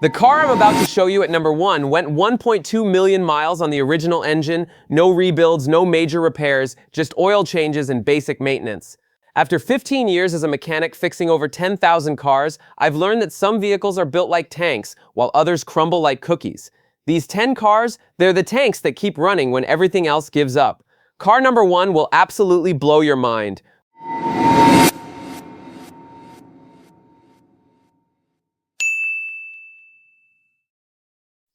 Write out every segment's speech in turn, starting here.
The car I'm about to show you at number 1 went 1.2 million miles on the original engine, no rebuilds, no major repairs, just oil changes and basic maintenance. After 15 years as a mechanic fixing over 10,000 cars, I've learned that some vehicles are built like tanks, while others crumble like cookies. These 10 cars, they're the tanks that keep running when everything else gives up. Car number 1 will absolutely blow your mind.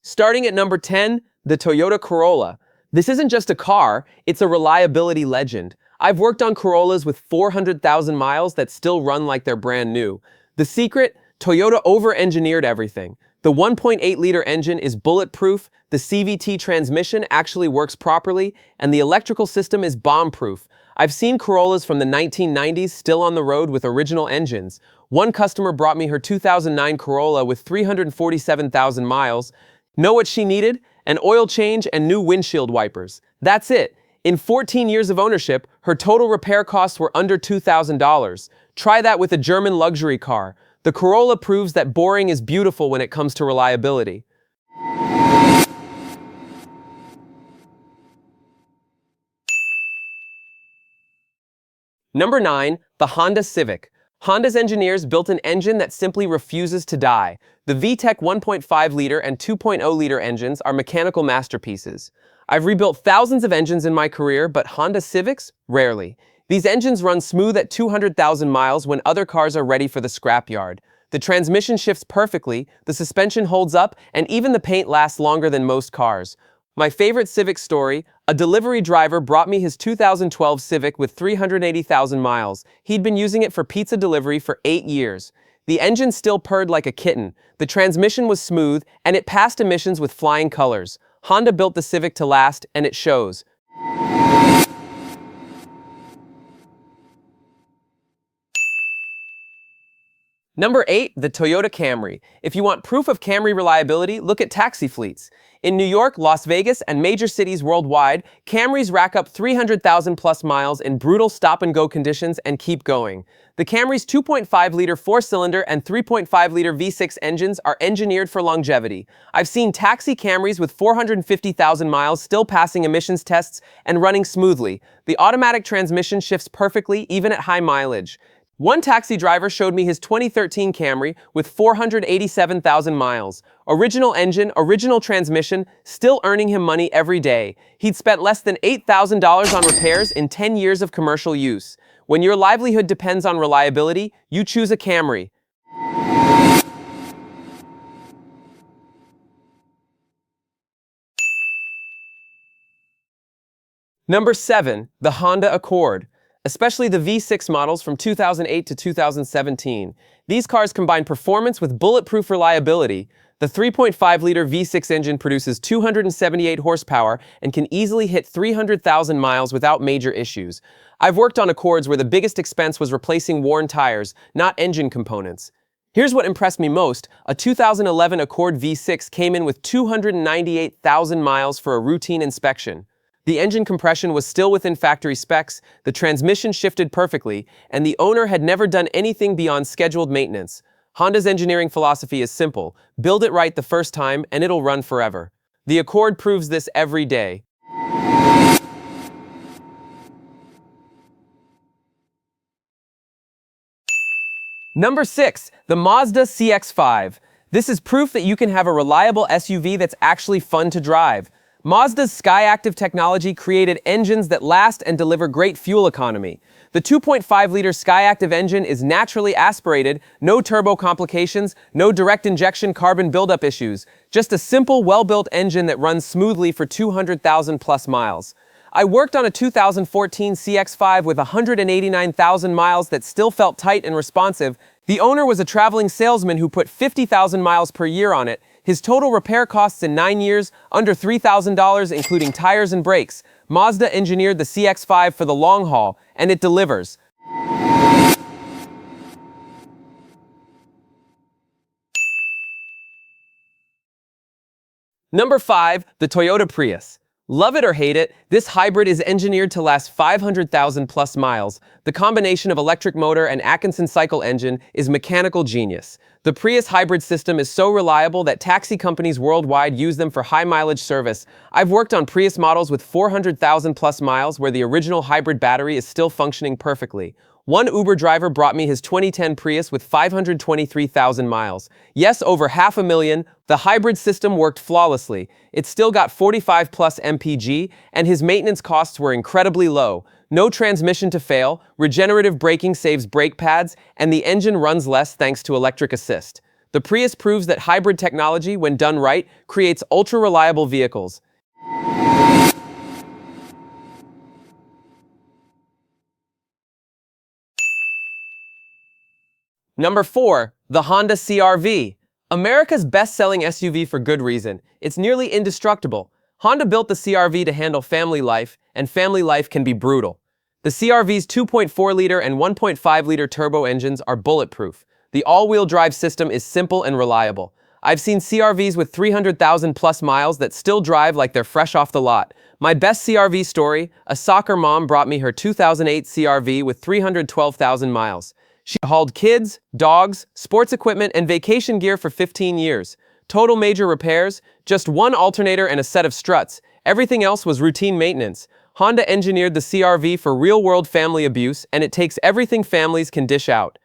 Starting at number 10, the Toyota Corolla. This isn't just a car, it's a reliability legend. I've worked on Corollas with 400,000 miles that still run like they're brand new. The secret? Toyota over-engineered everything. The 1.8-liter engine is bulletproof, the CVT transmission actually works properly, and the electrical system is bomb-proof. I've seen Corollas from the 1990s still on the road with original engines. One customer brought me her 2009 Corolla with 347,000 miles. Know what she needed? An oil change and new windshield wipers. That's it. In 14 years of ownership, her total repair costs were under $2,000. Try that with a German luxury car. The Corolla proves that boring is beautiful when it comes to reliability. Number 9, the Honda Civic. Honda's engineers built an engine that simply refuses to die. The VTEC 1.5-liter and 2.0-liter engines are mechanical masterpieces. I've rebuilt thousands of engines in my career, but Honda Civics? Rarely. These engines run smooth at 200,000 miles when other cars are ready for the scrapyard. The transmission shifts perfectly, the suspension holds up, and even the paint lasts longer than most cars. My favorite Civic story: a delivery driver brought me his 2012 Civic with 380,000 miles. He'd been using it for pizza delivery for 8 years. The engine still purred like a kitten, the transmission was smooth, and it passed emissions with flying colors. Honda built the Civic to last, and it shows. Number 8, the Toyota Camry. If you want proof of Camry reliability, look at taxi fleets. In New York, Las Vegas, and major cities worldwide, Camrys rack up 300,000 plus miles in brutal stop-and-go conditions and keep going. The Camry's 2.5-liter 4-cylinder and 3.5-liter V6 engines are engineered for longevity. I've seen taxi Camrys with 450,000 miles still passing emissions tests and running smoothly. The automatic transmission shifts perfectly even at high mileage. One taxi driver showed me his 2013 Camry with 487,000 miles. Original engine, original transmission, still earning him money every day. He'd spent less than $8,000 on repairs in 10 years of commercial use. When your livelihood depends on reliability, you choose a Camry. Number 7, the Honda Accord. Especially the V6 models from 2008 to 2017. These cars combine performance with bulletproof reliability. The 3.5-liter V6 engine produces 278 horsepower and can easily hit 300,000 miles without major issues. I've worked on Accords where the biggest expense was replacing worn tires, not engine components. Here's what impressed me most: a 2011 Accord V6 came in with 298,000 miles for a routine inspection. The engine compression was still within factory specs, the transmission shifted perfectly, and the owner had never done anything beyond scheduled maintenance. Honda's engineering philosophy is simple: build it right the first time and it'll run forever. The Accord proves this every day. Number 6, the Mazda CX-5. This is proof that you can have a reliable SUV that's actually fun to drive. Mazda's Skyactiv technology created engines that last and deliver great fuel economy. The 2.5-liter Skyactiv engine is naturally aspirated, no turbo complications, no direct injection carbon buildup issues. Just a simple, well-built engine that runs smoothly for 200,000 plus miles. I worked on a 2014 CX-5 with 189,000 miles that still felt tight and responsive. The owner was a traveling salesman who put 50,000 miles per year on it. His total repair costs in 9 years, under $3,000, including tires and brakes. Mazda engineered the CX-5 for the long haul, and it delivers. Number 5, the Toyota Prius. Love it or hate it, this hybrid is engineered to last 500,000 plus miles. The combination of electric motor and Atkinson cycle engine is mechanical genius. The Prius hybrid system is so reliable that taxi companies worldwide use them for high mileage service. I've worked on Prius models with 400,000 plus miles where the original hybrid battery is still functioning perfectly. One Uber driver brought me his 2010 Prius with 523,000 miles. Yes, over 500,000. The hybrid system worked flawlessly. It still got 45 plus mpg, and his maintenance costs were incredibly low. No transmission to fail, regenerative braking saves brake pads, and the engine runs less thanks to electric assist. The Prius proves that hybrid technology, when done right, creates ultra-reliable vehicles. Number 4. The Honda CR-V. America's best-selling SUV for good reason. It's nearly indestructible. Honda built the CR-V to handle family life, and family life can be brutal. The CR-V's 2.4-liter and 1.5-liter turbo engines are bulletproof. The all-wheel drive system is simple and reliable. I've seen CR-Vs with 300,000 plus miles that still drive like they're fresh off the lot. My best CR-V story, a soccer mom brought me her 2008 CR-V with 312,000 miles. She hauled kids, dogs, sports equipment, and vacation gear for 15 years. Total major repairs, just one alternator and a set of struts. Everything else was routine maintenance. Honda engineered the CR-V for real-world family abuse, and it takes everything families can dish out.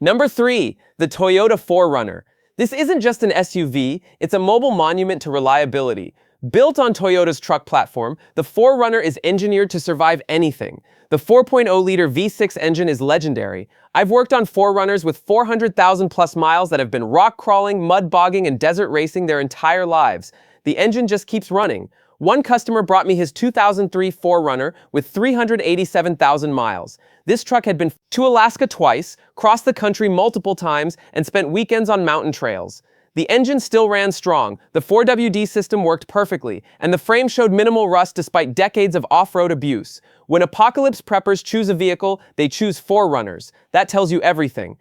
Number 3. The Toyota 4Runner. This isn't just an SUV, it's a mobile monument to reliability. Built on Toyota's truck platform, the 4Runner is engineered to survive anything. The 4.0-liter V6 engine is legendary. I've worked on 4Runners with 400,000 plus miles that have been rock crawling, mud bogging, and desert racing their entire lives. The engine just keeps running. One customer brought me his 2003 4Runner with 387,000 miles. This truck had been to Alaska twice, crossed the country multiple times, and spent weekends on mountain trails. The engine still ran strong, the 4WD system worked perfectly, and the frame showed minimal rust despite decades of off-road abuse. When apocalypse preppers choose a vehicle, they choose 4Runners. That tells you everything.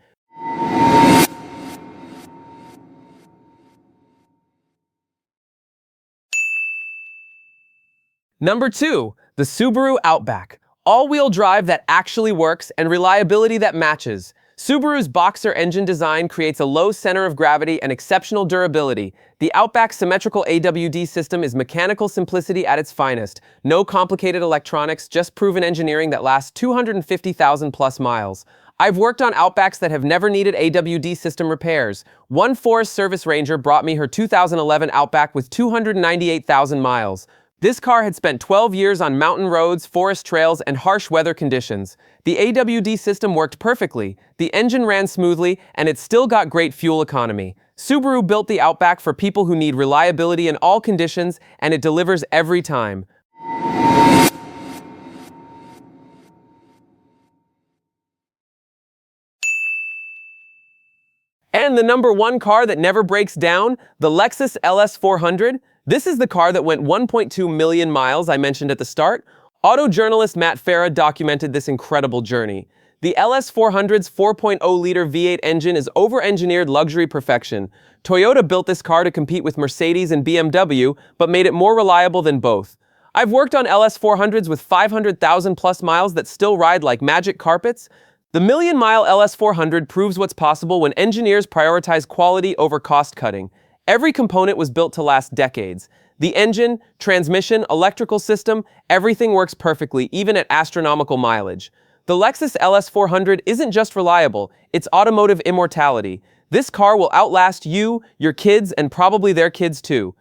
Number 2. The Subaru Outback. All-wheel drive that actually works and reliability that matches. Subaru's Boxer engine design creates a low center of gravity and exceptional durability. The Outback's symmetrical AWD system is mechanical simplicity at its finest. No complicated electronics, just proven engineering that lasts 250,000 plus miles. I've worked on Outbacks that have never needed AWD system repairs. One Forest Service Ranger brought me her 2011 Outback with 298,000 miles. This car had spent 12 years on mountain roads, forest trails, and harsh weather conditions. The AWD system worked perfectly, the engine ran smoothly, and it still got great fuel economy. Subaru built the Outback for people who need reliability in all conditions, and it delivers every time. And the number 1 car that never breaks down, the Lexus LS400. This is the car that went 1.2 million miles I mentioned at the start. Auto journalist Matt Farah documented this incredible journey. The LS400's 4.0-liter V8 engine is over-engineered luxury perfection. Toyota built this car to compete with Mercedes and BMW, but made it more reliable than both. I've worked on LS400s with 500,000 plus miles that still ride like magic carpets. The million-mile LS400 proves what's possible when engineers prioritize quality over cost-cutting. Every component was built to last decades. The engine, transmission, electrical system, everything works perfectly, even at astronomical mileage. The Lexus LS400 isn't just reliable, it's automotive immortality. This car will outlast you, your kids, and probably their kids too.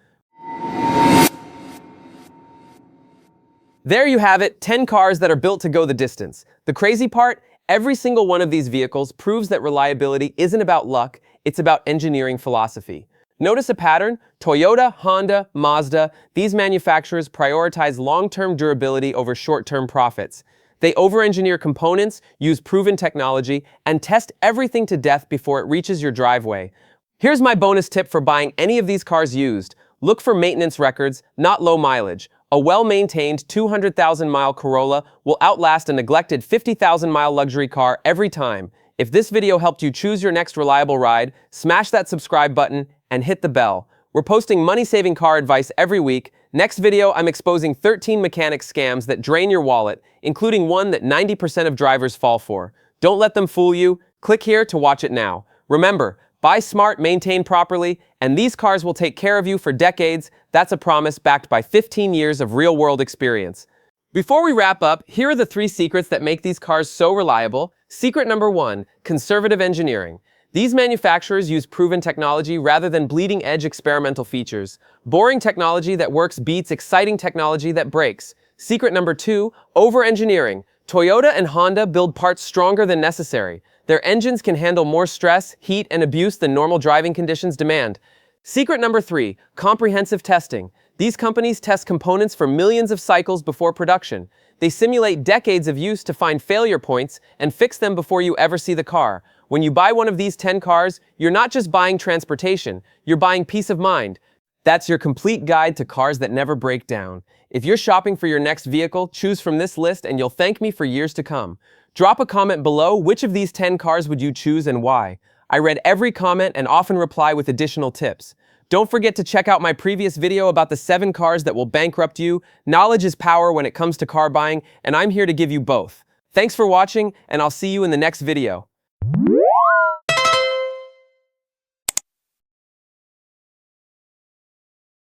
There you have it, 10 cars that are built to go the distance. The crazy part? Every single one of these vehicles proves that reliability isn't about luck, it's about engineering philosophy. Notice a pattern? Toyota, Honda, Mazda, these manufacturers prioritize long-term durability over short-term profits. They over-engineer components, use proven technology, and test everything to death before it reaches your driveway. Here's my bonus tip for buying any of these cars used. Look for maintenance records, not low mileage. A well-maintained 200,000-mile Corolla will outlast a neglected 50,000-mile luxury car every time. If this video helped you choose your next reliable ride, smash that subscribe button and hit the bell. We're posting money-saving car advice every week. Next video, I'm exposing 13 mechanic scams that drain your wallet, including one that 90% of drivers fall for. Don't let them fool you. Click here to watch it now. Remember, buy smart, maintain properly, and these cars will take care of you for decades. That's a promise backed by 15 years of real-world experience. Before we wrap up, here are the 3 secrets that make these cars so reliable. Secret number 1, conservative engineering. These manufacturers use proven technology rather than bleeding-edge experimental features. Boring technology that works beats exciting technology that breaks. Secret number 2, over-engineering. Toyota and Honda build parts stronger than necessary. Their engines can handle more stress, heat, and abuse than normal driving conditions demand. Secret number 3, comprehensive testing. These companies test components for millions of cycles before production. They simulate decades of use to find failure points and fix them before you ever see the car. When you buy one of these 10 cars, you're not just buying transportation, you're buying peace of mind. That's your complete guide to cars that never break down. If you're shopping for your next vehicle, choose from this list and you'll thank me for years to come. Drop a comment below. Which of these 10 cars would you choose and why? I read every comment and often reply with additional tips. Don't forget to check out my previous video about the 7 cars that will bankrupt you. Knowledge is power when it comes to car buying, and I'm here to give you both. Thanks for watching, and I'll see you in the next video.